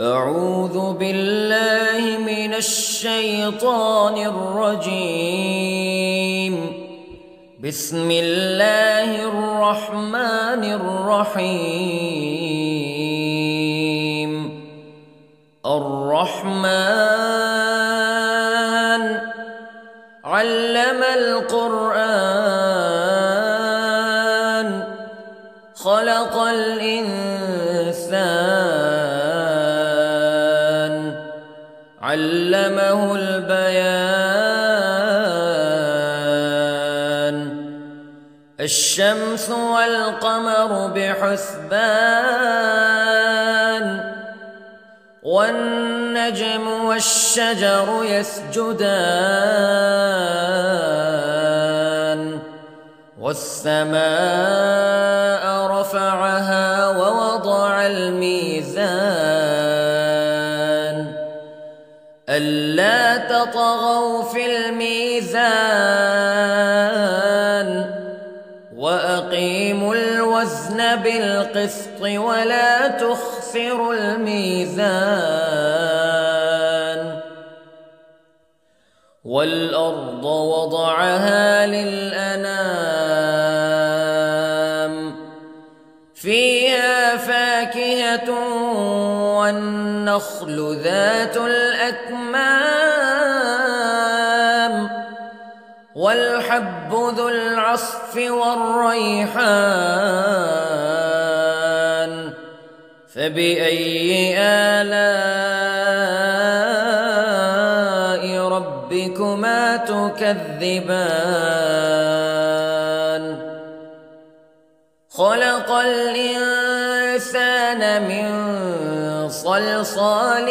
أعوذ بالله من الشيطان الرجيم. بسم الله الرحمن الرحيم. الرحمن علم القرآن خلق الإنسان علمه البيان. الشمس والقمر بحسبان والنجم والشجر يسجدان والسماء رفعها ووضع الميزان ألا تطغوا في الميزان وأقيموا الوزن بالقسط ولا تخسروا الميزان. والأرض وضعها للأنام فيها فاكهة والنخل ذات الأكمام والحب ذو العصف والريحان فبأي آلاء ربكما تكذبان. خلق الإنسان من صلصال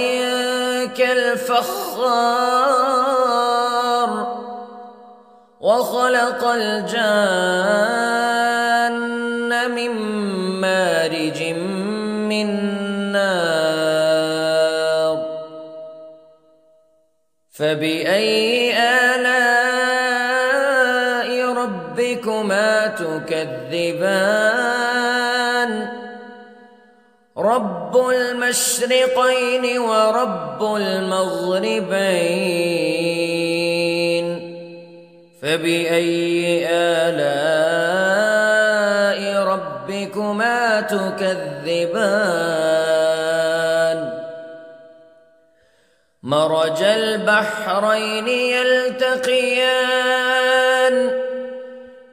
كالفخار وخلق الجان من مارج من نار فبأي آلاء ربكما تكذبان. رب المشرقين ورب المغربين فبأي آلاء ربكما تكذبان. مرج البحرين يلتقيان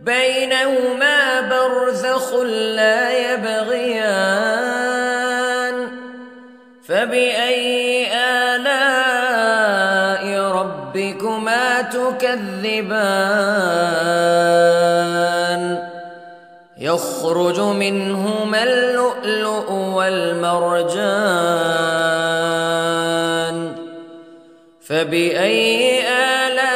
بينهما برزخ لا يبغيان فبأي آلاء ربكما تكذبان. يخرج منهما اللؤلؤ والمرجان فبأي آلاء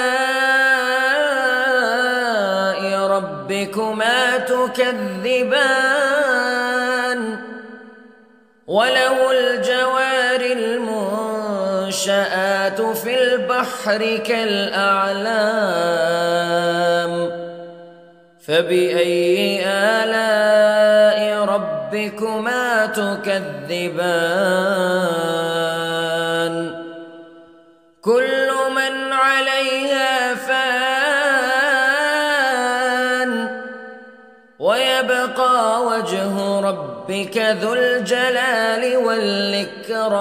ربكما تكذبان. وله الجوار المنشآت في البحر كالأعلام فبأي آلاء ربكما تكذبان. كل من عليها فان ويبقى وجه ربك ذو الجلال والإكرام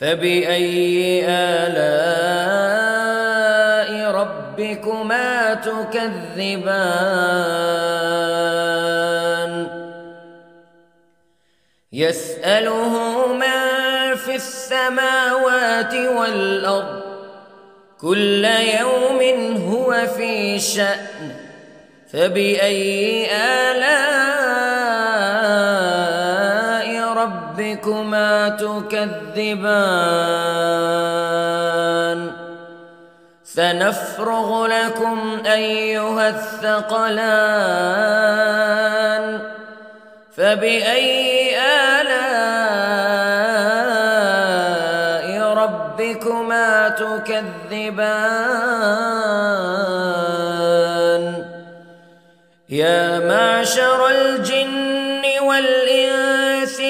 فبأي آلاء ربكما تكذبان. يسأله من في السماوات والأرض كل يوم هو في شأن فبأي آلاء ربكما تكذبان. سنفرغ لكم أيها الثقلان فبأي آلاء ربكما تكذبان. يا معشر الجن والإنس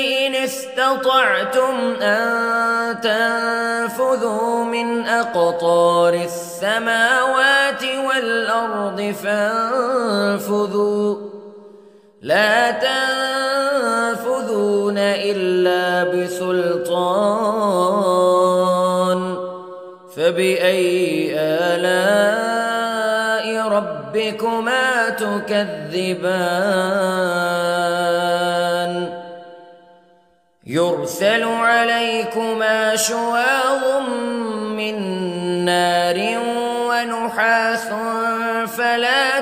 استطعتم أن تنفذوا من أقطار السماوات والأرض فانفذوا لا تنفذون إلا بسلطان فبأي آلاء ربكما تكذبان يرسل عليكما شواظ من نار ونحاس فلا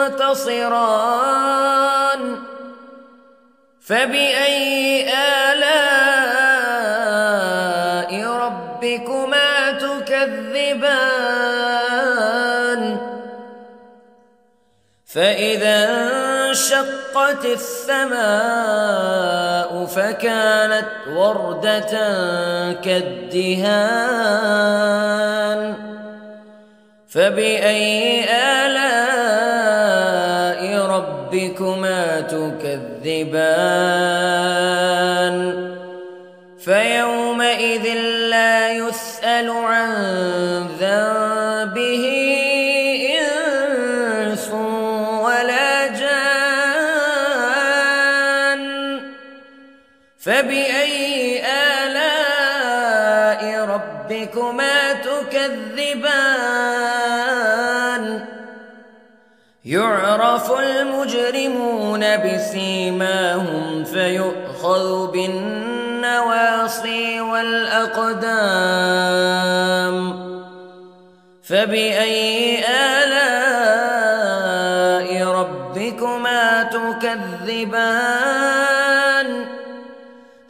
تنتصران فبأي آلاء ربكما تكذبان فإذا انشقت السماء فكانت وردة كالدهان فبأي آلاء ربكما تكذبان فيومئذ لا يسأل عن ذنبه إنس ولا جان فبأي آلاء ربكما تكذبان يعرف المجرمون بسيماهم فيؤخذ بالنواصي والأقدام فبأي آلاء ربكما تكذبان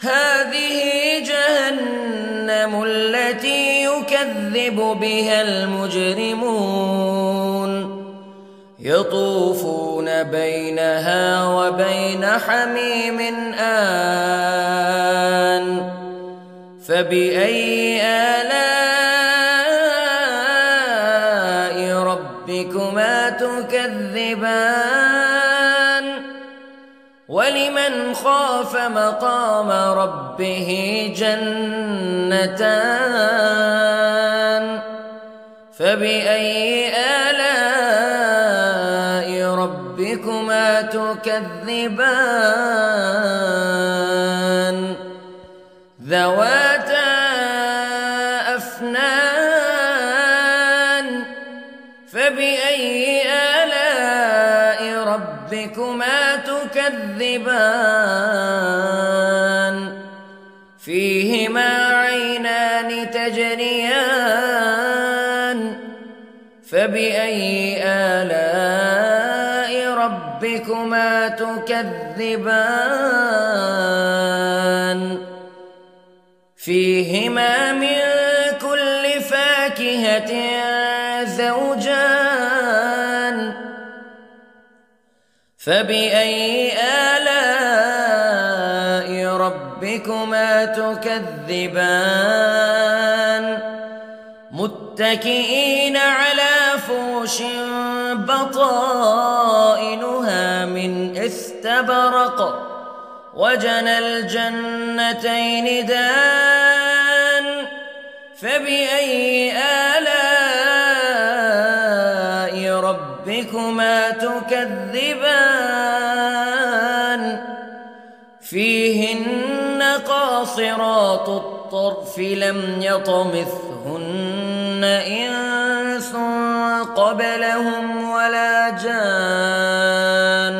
هذه جهنم التي يكذب بها المجرمون يطوفون بينها وبين حميم آن فبأي آلاء ربكما تكذبان ولمن خاف مقام ربه جنتان فبأي آلاء ربكما تكذبان ذواتا أفنان فبأي آلاء ربكما تكذبان فيهما عينان تجريان فبأي آلاء ربكما تكذبان فيهما من كل فاكهة زوجان فبأي آلاء ربكما تكذبان متكئين على فرش بطائنها من استبرق وجنى الجنتين دان فبأي آلاء ربكما تكذبان فيهن قاصرات الطرف لم يطمثهن إنس قبلهم ولا جان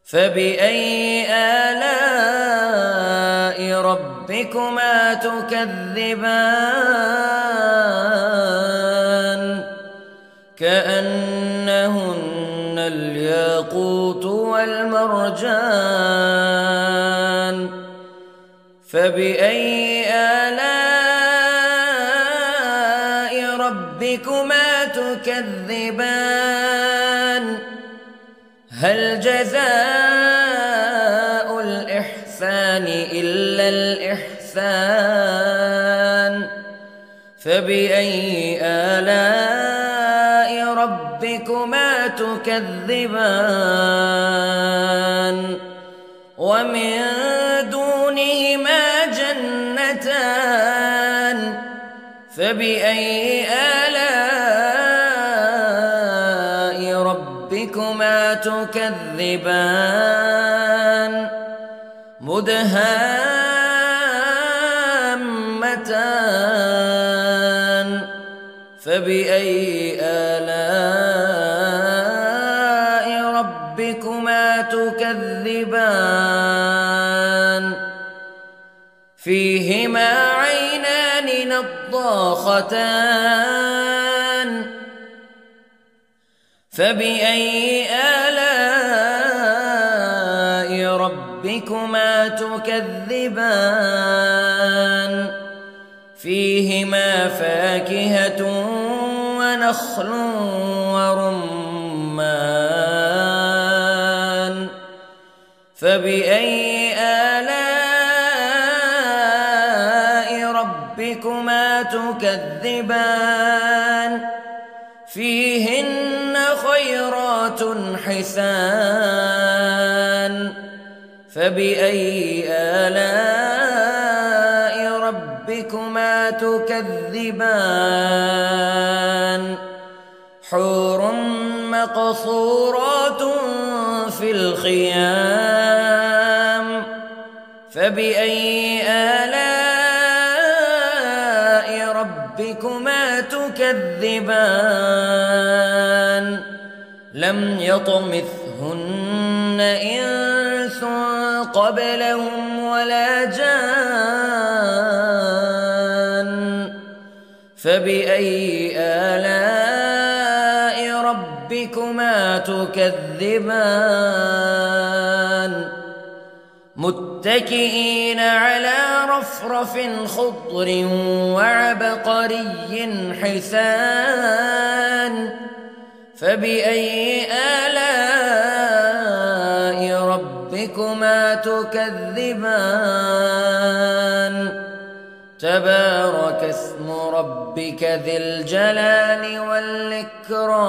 فبأي آلاء ربكما تكذبان كأنهن الياقوت والمرجان فبأي آلاء ربكما تكذبان هل جزاء الإحسان إلا الإحسان فبأي آلاء ربكما تكذبان ومن دونهما جنتان فبأي آلاء ربكما تكذبان مدهامتان فبأي آلاء ربكما تكذبان فيهما عينان نضاختان فبأي آلاء ربكما تكذبان فيهما فاكهة ونخل ورمان فبأي آلاء ربكما تكذبان فيهن خيرات حسان فبأي آلاء ربكما تكذبان حور مقصورات في الخيام فبأي آلاء ربكما تكذبان لم يطمثهن إنس قبلهم ولا جان فبأي آلاء ربكما تكذبان متكئين على رفرف خضر وعبقري حسان فبأي آلاء ربكما تكذبان تبارك اسم ربك ذي الجلال والإكرام